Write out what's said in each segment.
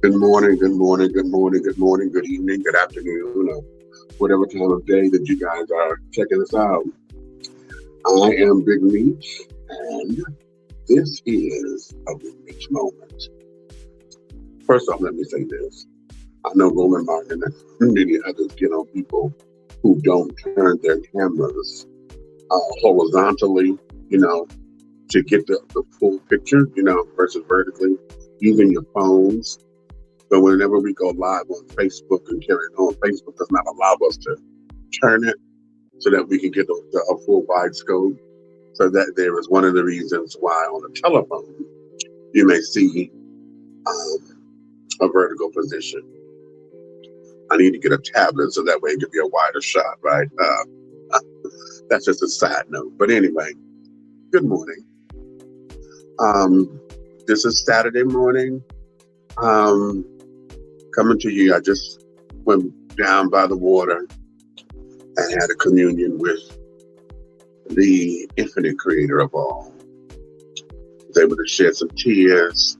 Good morning, good morning, good morning, good morning, good evening, good afternoon, or whatever time of day that you guys are checking us out. I am Big Meach, and this is a Big Meach moment. First off, let me say this. I know Roman Martin and many others get on people who don't turn their cameras horizontally, you know, to get the full picture, versus vertically, using your phones. But whenever we go live on Facebook and carry it on, Facebook does not allow us to turn it so that we can get a full wide scope. So that there is one of the reasons why on the telephone you may see a vertical position. I need to get a tablet so that way it can be a wider shot, right? That's just a side note. But anyway, good morning. This is Saturday morning. Coming to you, I just went down by the water and had a communion with the infinite creator of all. I was able to shed some tears,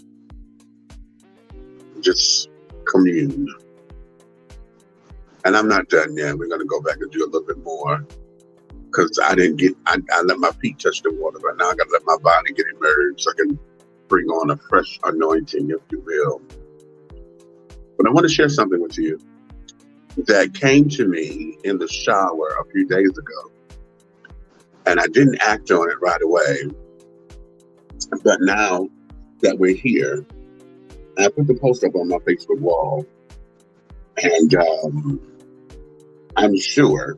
just commune. And I'm not done yet. We're going to go back and do a little bit more because I let my feet touch the water, but now I got to let my body get immersed so I can bring on a fresh anointing, if you will. But I want to share something with you that came to me in the shower a few days ago. And I didn't act on it right away. But now that we're here, I put the post up on my Facebook wall. And I'm sure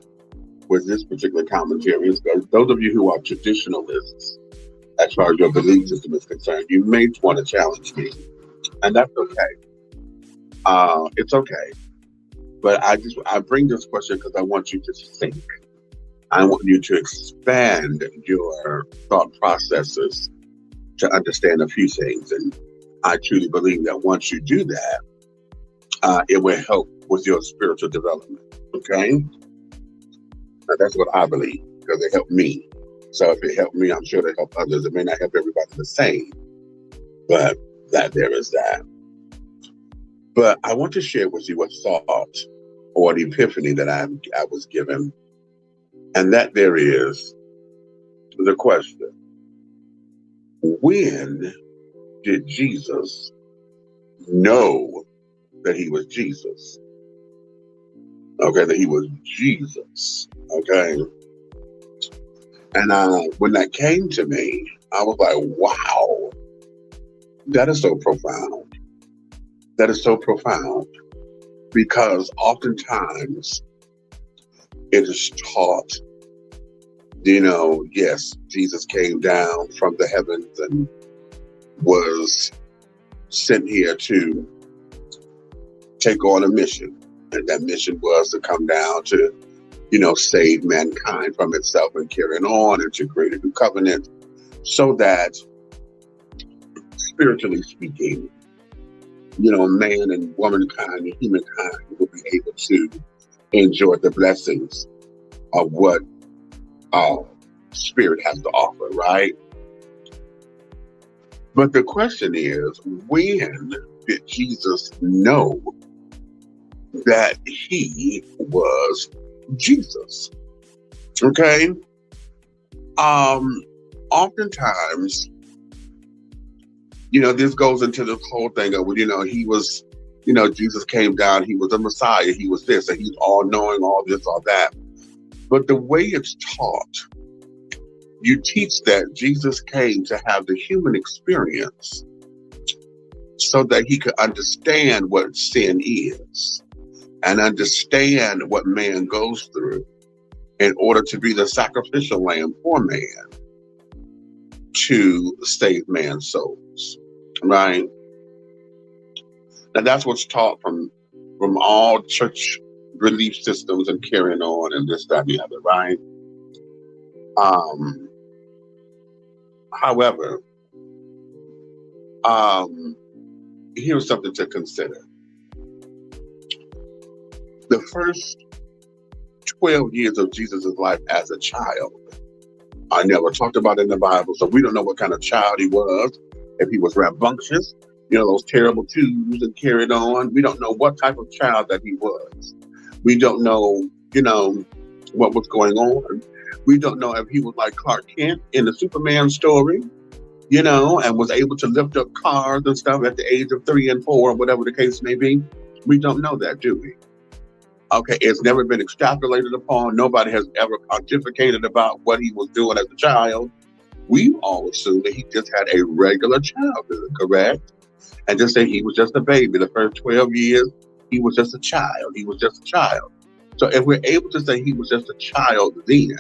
with this particular commentary, those of you who are traditionalists, as far as your belief system is concerned, you may want to challenge me. And that's okay. It's okay. But I bring this question because I want you to think. I want you to expand your thought processes to understand a few things. And I truly believe that once you do that, it will help with your spiritual development. Okay? Now, that's what I believe because it helped me. So if it helped me, I'm sure it'll help others. It may not help everybody the same, but there is that. But I want to share with you a thought or an epiphany that I was given. And that there is the question, when did Jesus know that he was Jesus? Okay, that he was Jesus. Okay. And when that came to me, I was like, wow, that is so profound. That is so profound because oftentimes it is taught, yes, Jesus came down from the heavens and was sent here to take on a mission. And that mission was to come down to, save mankind from itself and carrying on and to create a new covenant so that, spiritually speaking, man and womankind and humankind will be able to enjoy the blessings of what spirit has to offer, right? But the question is, when did Jesus know that he was Jesus? Okay? Oftentimes, this goes into this whole thing of, he was, Jesus came down, he was a Messiah, he was this, and he's all knowing, all this, all that. But the way it's taught, you teach that Jesus came to have the human experience so that he could understand what sin is and understand what man goes through in order to be the sacrificial lamb for man to save man's souls, right? And that's what's taught from all church belief systems and carrying on and this, that, and the other, right? However, here's something to consider. The first 12 years of Jesus' life as a child are never talked about in the Bible, so we don't know what kind of child he was, if he was rambunctious, those terrible twos and carried on. We don't know what type of child that he was. We don't know, what was going on. We don't know if he was like Clark Kent in the Superman story, and was able to lift up cars and stuff at the age of 3 and 4, whatever the case may be. We don't know that, do we? Okay, it's never been extrapolated upon. Nobody has ever pontificated about what he was doing as a child. We all assume that he just had a regular childhood, correct? And just say he was just a baby. The first 12 years, he was just a child. He was just a child. So if we're able to say he was just a child then,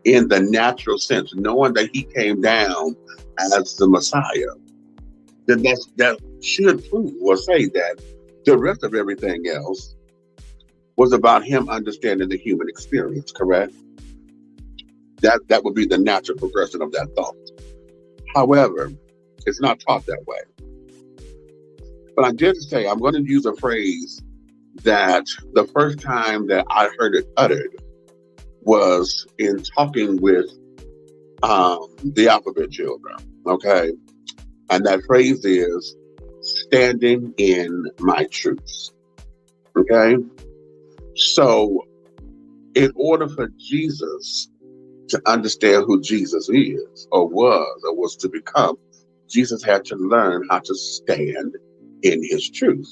in the natural sense, knowing that he came down as the Messiah, then that should prove or say that the rest of everything else was about him understanding the human experience, correct? That would be the natural progression of that thought. However, it's not taught that way. But I did say I'm going to use a phrase that the first time that I heard it uttered was in talking with the alphabet children, okay? And that phrase is standing in my truth, okay? So in order for Jesus to understand who Jesus is or was to become, Jesus had to learn how to stand in his truth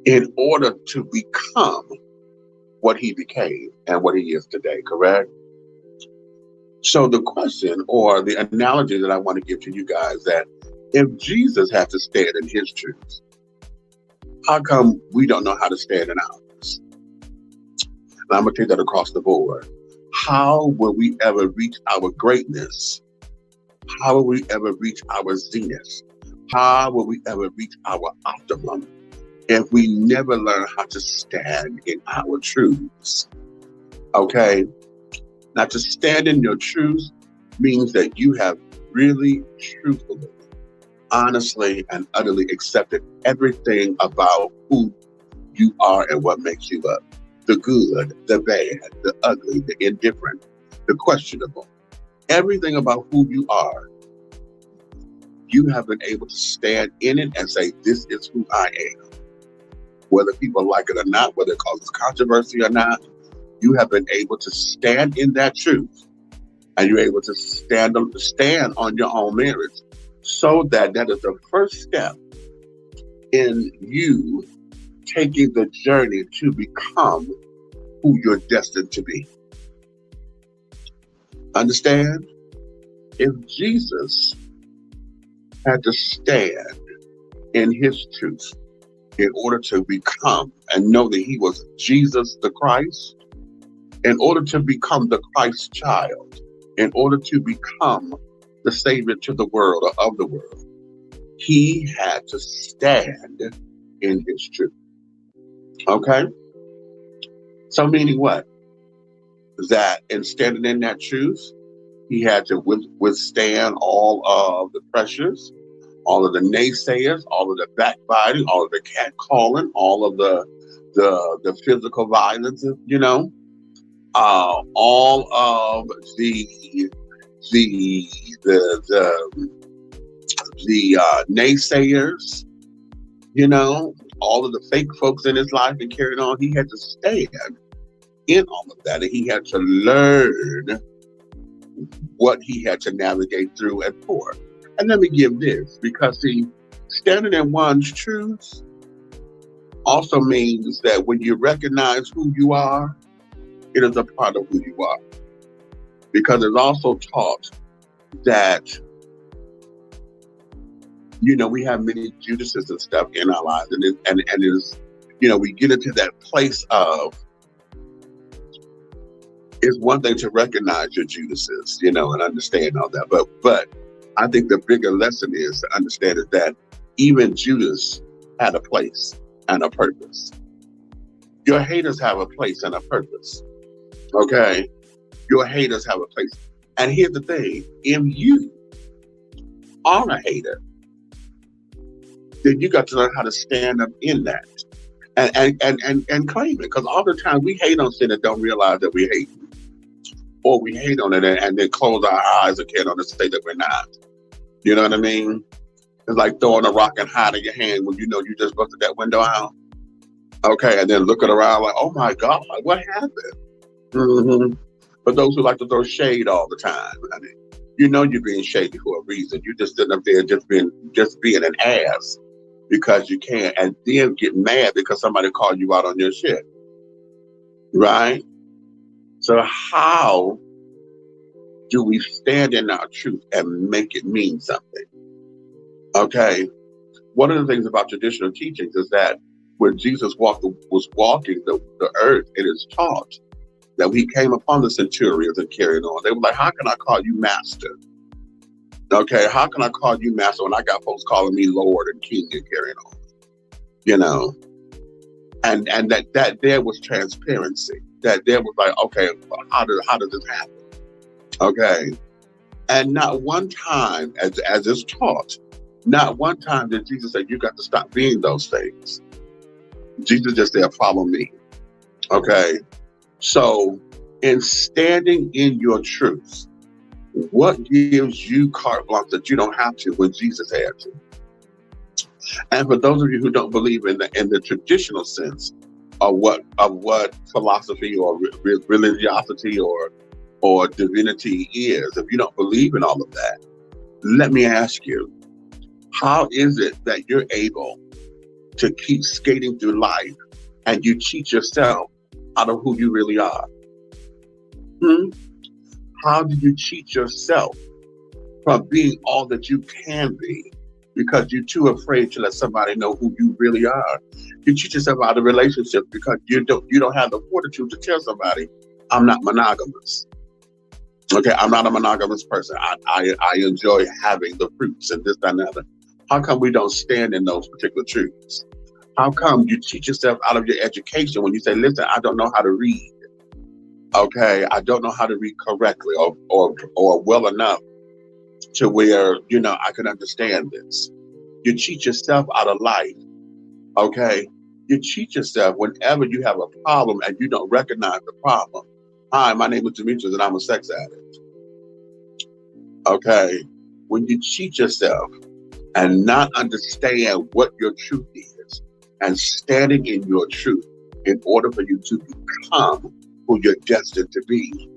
in order to become what he became and what he is today, correct? So the question or the analogy that I want to give to you guys, that if Jesus had to stand in his truth, how come we don't know how to stand in ours? And I'm going to take that across the board. How will we ever reach our greatness? How will we ever reach our zenith? How will we ever reach our optimum if we never learn how to stand in our truths? Okay? Now, to stand in your truth means that you have really, truthfully, honestly, and utterly accepted everything about who you are and what makes you up. The good, the bad, the ugly, the indifferent, the questionable. Everything about who you are, you have been able to stand in it and say, this is who I am. Whether people like it or not, whether it causes controversy or not, you have been able to stand in that truth. And you're able to stand on your own merits, so that is the first step in you taking the journey to become who you're destined to be. Understand? If Jesus had to stand in his truth in order to become and know that he was Jesus the Christ, in order to become the Christ child, in order to become the Savior to the world or of the world, he had to stand in his truth. Okay? So meaning what? That in standing in that truth, he had to withstand all of the pressures, all of the naysayers, all of the backbiting, all of the catcalling, all of the physical violence, all of the naysayers, all of the fake folks in his life and carried on. He had to stand in all of that, and he had to learn what he had to navigate through and for. And let me give this, because see, standing in one's truth also means that when you recognize who you are, it is a part of who you are. Because it's also taught that, we have many Judases and stuff in our lives, and it's, we get into that place of, it's one thing to recognize your Judases, and understand all that, but I think the bigger lesson is to understand is that even Judas had a place and a purpose. Your haters have a place and a purpose. Okay? Your haters have a place. And here's the thing, if you are a hater, then you got to learn how to stand up in that and claim it. Because all the time we hate on sin and don't realize that we hate. Or we hate on it and then close our eyes and can't understand that we're not. You know what I mean? It's like throwing a rock and hiding your hand when you know you just busted that window out. Okay, and then looking around like, oh my God, what happened? Mm-hmm. For those who like to throw shade all the time, honey, you know you're being shady for a reason. You just sitting up there just being an ass because you can, and then get mad because somebody called you out on your shit, right? So how do we stand in our truth and make it mean something? Okay, one of the things about traditional teachings is that when Jesus was walking the earth, it is taught that he came upon the centurions and carried on. They were like, how can I call you master? Okay, how can I call you master when I got folks calling me Lord and King and carrying on? You know, and that there was transparency. That there was like, okay, how does this happen? Okay, and not one time, as is taught, not one time did Jesus say you got to stop being those things. Jesus just said, follow me. Okay, so in standing in your truth, what gives you carte blanche that you don't have to when Jesus had to? And for those of you who don't believe in the traditional sense of what philosophy or religiosity or divinity is, if you don't believe in all of that, let me ask you, how is it that you're able to keep skating through life and you cheat yourself out of who you really are? How do you cheat yourself from being all that you can be because you're too afraid to let somebody know who you really are? You cheat yourself out of relationships because you don't have the fortitude to tell somebody, I'm not monogamous. Okay, I'm not a monogamous person. I enjoy having the fruits and this, that, and the other. How come we don't stand in those particular truths? How come you teach yourself out of your education when you say, listen, I don't know how to read. Okay, I don't know how to read correctly or well enough to where, I can understand this. You cheat yourself out of life. Okay, you cheat yourself whenever you have a problem and you don't recognize the problem. Hi, my name is Demetrius and I'm a sex addict. Okay, when you cheat yourself and not understand what your truth is and standing in your truth in order for you to become who you're destined to be.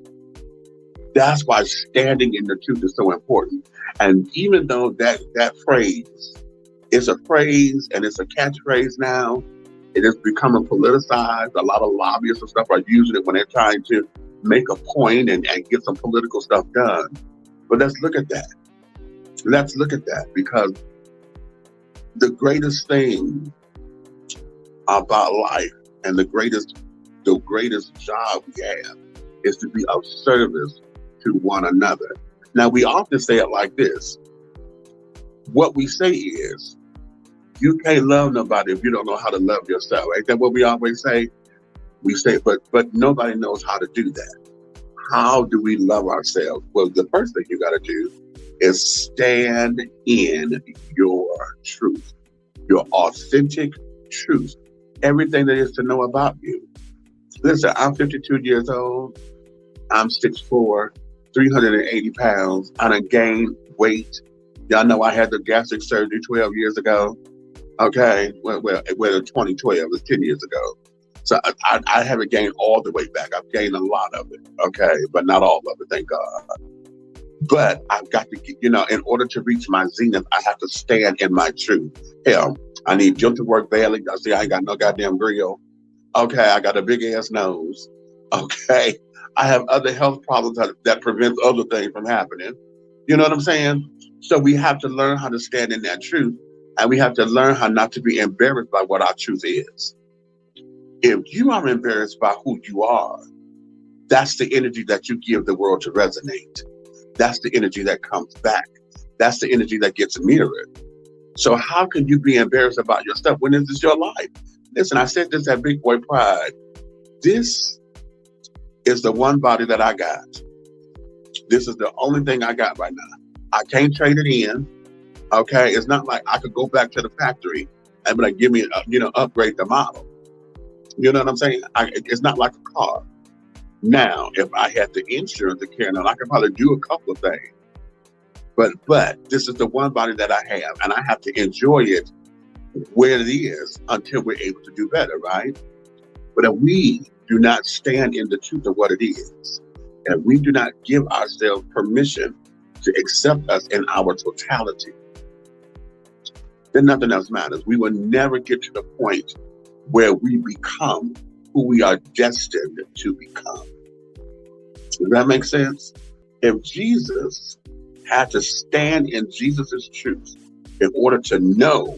That's why standing in the truth is so important. And even though that phrase is a phrase and it's a catchphrase now, it is becoming politicized. A lot of lobbyists and stuff are using it when they're trying to make a point and get some political stuff done. But let's look at that. Let's look at that, because the greatest thing about life and the greatest job we have is to be of service to one another. Now, we often say it like this. What we say is, you can't love nobody if you don't know how to love yourself. Ain't that what we always say? We say, but nobody knows how to do that. How do we love ourselves? Well, the first thing you got to do is stand in your truth, your authentic truth, everything there is to know about you. Listen, I'm 52 years old. I'm 6'4", 380 pounds. I done gained weight. Y'all know I had the gastric surgery 12 years ago. Okay, well, 2012 was 10 years ago. So I haven't gained all the way back. I've gained a lot of it, okay, but not all of it, thank God. But I've got to get, in order to reach my zenith, I have to stand in my truth. Hell, I need Jim to work badly. I see I ain't got no goddamn grill. Okay, I got a big ass nose. Okay, I have other health problems that prevents other things from happening. You know what I'm saying? So we have to learn how to stand in that truth, and we have to learn how not to be embarrassed by what our truth is. If you are embarrassed by who you are, that's the energy that you give the world to resonate. That's the energy that comes back. That's the energy that gets mirrored. So how can you be embarrassed about your stuff when this is your life? Listen, I said this at Big Boy Pride. This is the one body that I got. This is the only thing I got right now. I can't trade it in. Okay, it's not like I could go back to the factory and be like, give me, upgrade the model. You know what I'm saying? It's not like a car. Now, if I had the insurance to carry on, I could probably do a couple of things. But this is the one body that I have, and I have to enjoy it where it is until we're able to do better, right? But if we do not stand in the truth of what it is, and we do not give ourselves permission to accept us in our totality, then nothing else matters. We will never get to the point where we become who we are destined to become. Does that make sense? If Jesus had to stand in Jesus' truth in order to know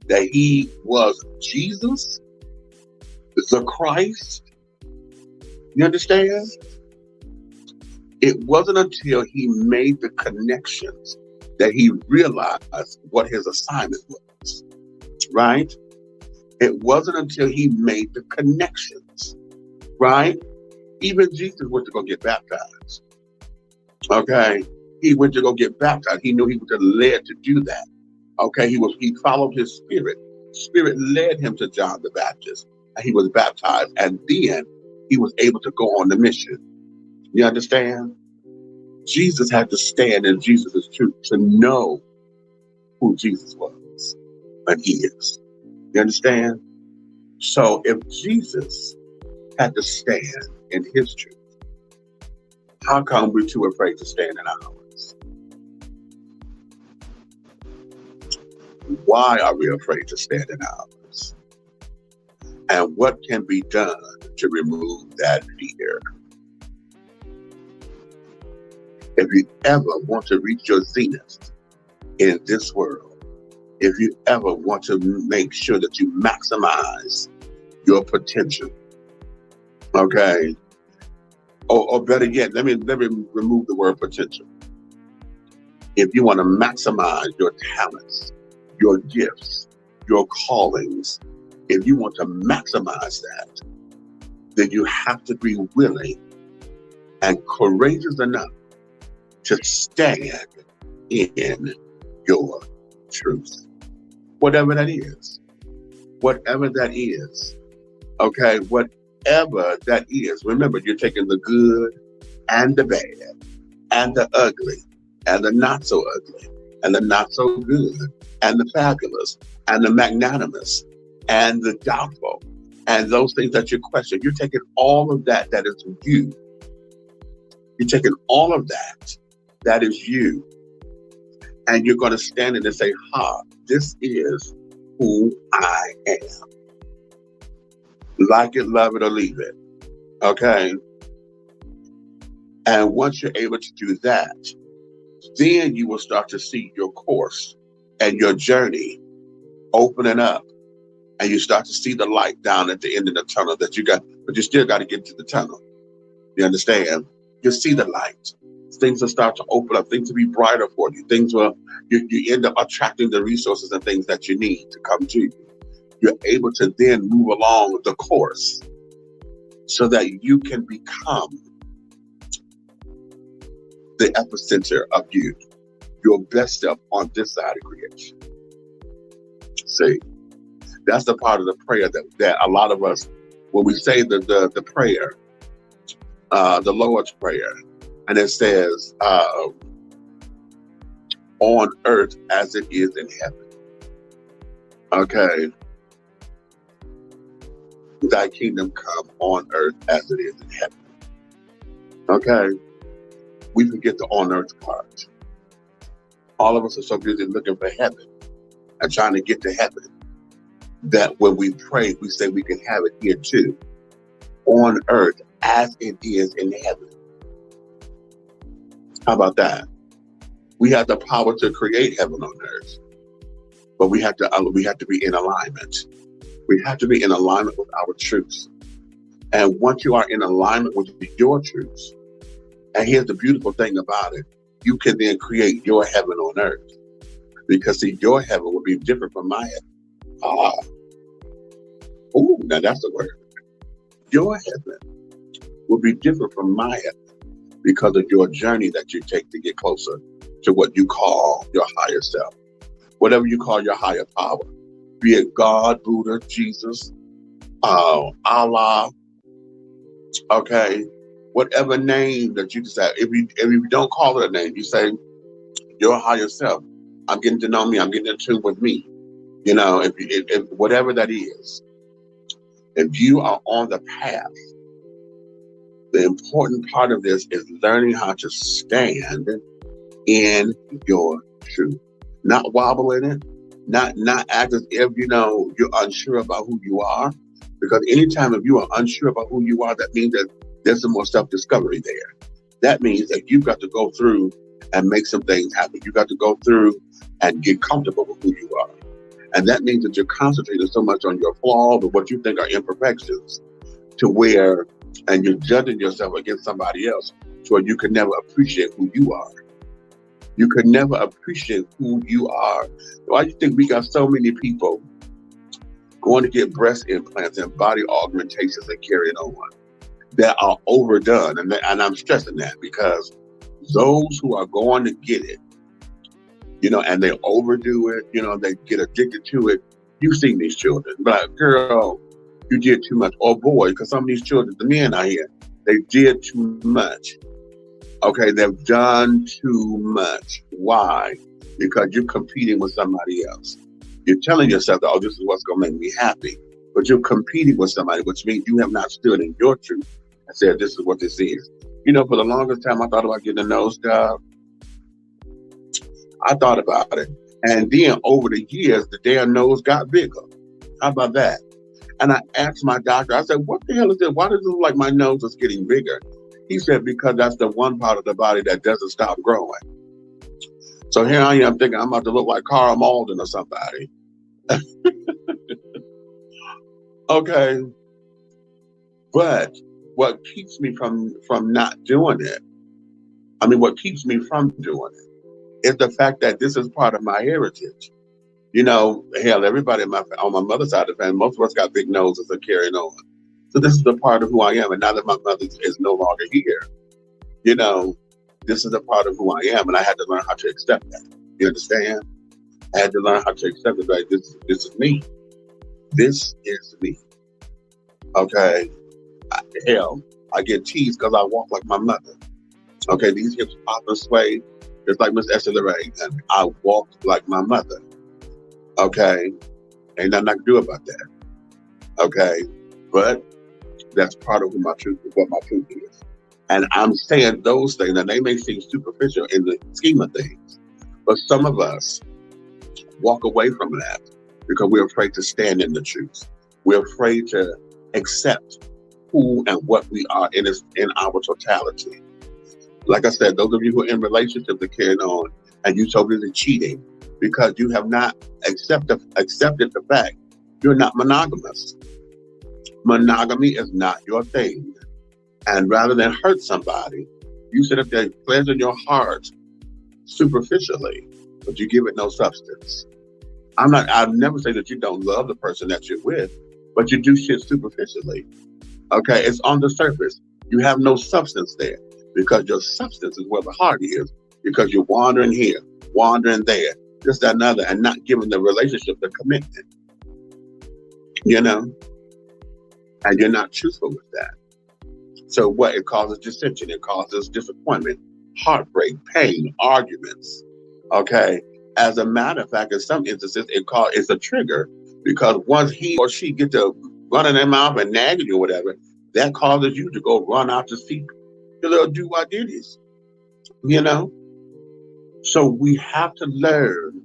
that he was Jesus, the Christ, you understand? It wasn't until he made the connections that he realized what his assignment was, right? It wasn't until he made the connections, right? Even Jesus went to go get baptized, okay? He went to go get baptized. He knew he was led to do that, okay? He followed his spirit. Spirit led him to John the Baptist, and he was baptized, and then he was able to go on the mission. You understand? Jesus had to stand in Jesus' truth to know who Jesus was and he is. You understand? So if Jesus had to stand in his truth, how come we're too afraid to stand in ours? Why are we afraid to stand in ours? And what can be done to remove that fear? If you ever want to reach your zenith in this world, if you ever want to make sure that you maximize your potential, okay? Or better yet, let me remove the word potential. If you want to maximize your talents, your gifts, your callings, if you want to maximize that, then you have to be willing and courageous enough to stand in your truth. Whatever that is. Whatever that is. Okay, whatever that is. Remember, you're taking the good and the bad and the ugly and the not so ugly and the not so good and the fabulous and the magnanimous and the doubtful and those things that you question. You're taking all of that is you. You're taking all of that is you. And you're going to stand in and say, this is who I am. Like it, love it, or leave it. Okay? And once you're able to do that, then you will start to see your course and your journey opening up. And you start to see the light down at the end of the tunnel that you got, but you still got to get to the tunnel. You understand? You see the light. Things will start to open up. Things will be brighter for you. Things will, you end up attracting the resources and things that you need to come to you. You're able to then move along the course so that you can become the epicenter of you, your best self on this side of creation. See, that's the part of the prayer that a lot of us, when we say the prayer, the Lord's Prayer, and it says, on earth as it is in heaven. Okay. Thy kingdom come on earth as it is in heaven. Okay. We forget the on earth part. All of us are so busy looking for heaven and trying to get to heaven that when we pray, we say we can have it here too. On earth as it is in heaven. How about that? We have the power to create heaven on earth, but we have to be in alignment. We have to be in alignment with our truths. And once you are in alignment with your truths, and here's the beautiful thing about it, you can then create your heaven on earth. Because see, your heaven will be different from my heaven. Now that's the word. Your heaven will be different from my heaven because of your journey that you take to get closer to what you call your higher self. Whatever you call your higher power. Be it God, Buddha, Jesus, Allah, okay? Whatever name that you decide. If you don't call it a name, you say your higher self. I'm getting to know me. I'm getting in tune with me. You know, if whatever that is, if you are on the path, the important part of this is learning how to stand in your truth, not wobble in it, not act as if you're unsure about who you are. Because anytime if you are unsure about who you are, that means that there's some more self-discovery there. That means that you've got to go through and make some things happen. You got to go through and get comfortable with who you are. And that means that you're concentrating so much on your flaws or what you think are imperfections to where, and you're judging yourself against somebody else to where you can never appreciate who you are. You can never appreciate who you are. Why do you think we got so many people going to get breast implants and body augmentations and carrying on that are overdone? And I'm stressing that because those who are going to get it, and they overdo it, they get addicted to it. You've seen these children, but girl, you did too much. Or boy, because some of these children, the men out here, they did too much. Okay, they've done too much. Why? Because you're competing with somebody else. You're telling yourself that, oh, this is what's going to make me happy. But you're competing with somebody, which means you have not stood in your truth and said, this is what this is. For the longest time, I thought about getting a nose job. I thought about it. And then over the years, the damn nose got bigger. How about that? And I asked my doctor, I said, what the hell is this? Why does it look like my nose is getting bigger? He said, because that's the one part of the body that doesn't stop growing. So here I am thinking I'm about to look like Carl Malden or somebody. Okay. But what keeps me from not doing it, what keeps me from doing it, is the fact that this is part of my heritage. Hell, everybody on my mother's side of the family, most of us got big noses and carrying on. So this is a part of who I am. And now that my mother is no longer here, this is a part of who I am. And I had to learn how to accept that. You understand? I had to learn how to accept it. Right? This is me. This is me. Okay. Hell, I get teased because I walk like my mother. Okay. These hips pop and sway just like Miss Esther Lorraine. And I walk like my mother. Okay. Ain't nothing I can do about that. Okay. But that's part of what my truth is. And I'm saying those things, and they may seem superficial in the scheme of things, but some of us walk away from that because we're afraid to stand in the truth. We're afraid to accept who and what we are in our totality. Like I said, those of you who are in relationships are carrying on, and you so busy cheating because you have not accepted the fact you're not monogamous. Monogamy is not your thing. And rather than hurt somebody, you sit up there pleasuring your heart superficially, but you give it no substance. I'll never say that you don't love the person that you're with, but you do shit superficially. Okay, it's on the surface. You have no substance there because your substance is where the heart is, because you're wandering here, wandering there, just another, and not giving the relationship the commitment. And you're not truthful with that. So what? It causes dissension. It causes disappointment, heartbreak, pain, arguments. Okay. As a matter of fact, in some instances, it's a trigger because once he or she gets to running their mouth and nagging you or whatever, that causes you to go run out to see your little do-what-ditties. So we have to learn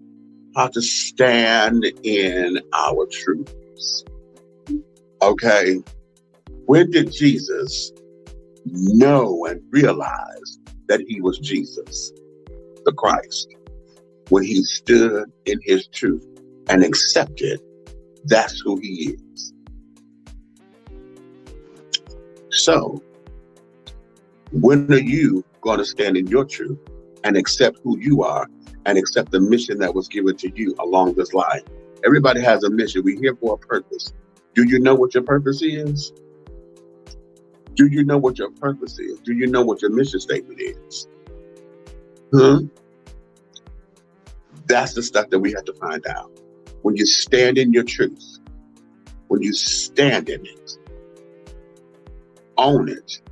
how to stand in our truths. Okay. When did Jesus know and realize that he was Jesus, the Christ? When he stood in his truth and accepted that's who he is. So, when are you going to stand in your truth and accept who you are and accept the mission that was given to you along this life? Everybody has a mission. We're here for a purpose. Do you know what your purpose is? Do you know what your purpose is? Do you know what your mission statement is? That's the stuff that we have to find out. When you stand in your truth, when you stand in it, own it,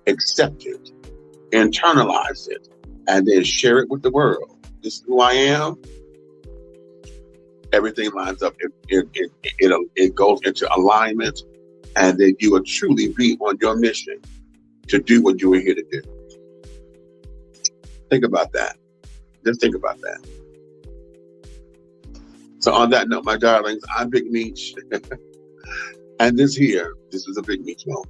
accept it, internalize it, and then share it with the world, this is who I am, everything lines up. It goes into alignment, and then you will truly be on your mission to do what you were here to do. Think about that. Just think about that. So on that note, my darlings, I'm Big Meach. And this is a Big Meach moment.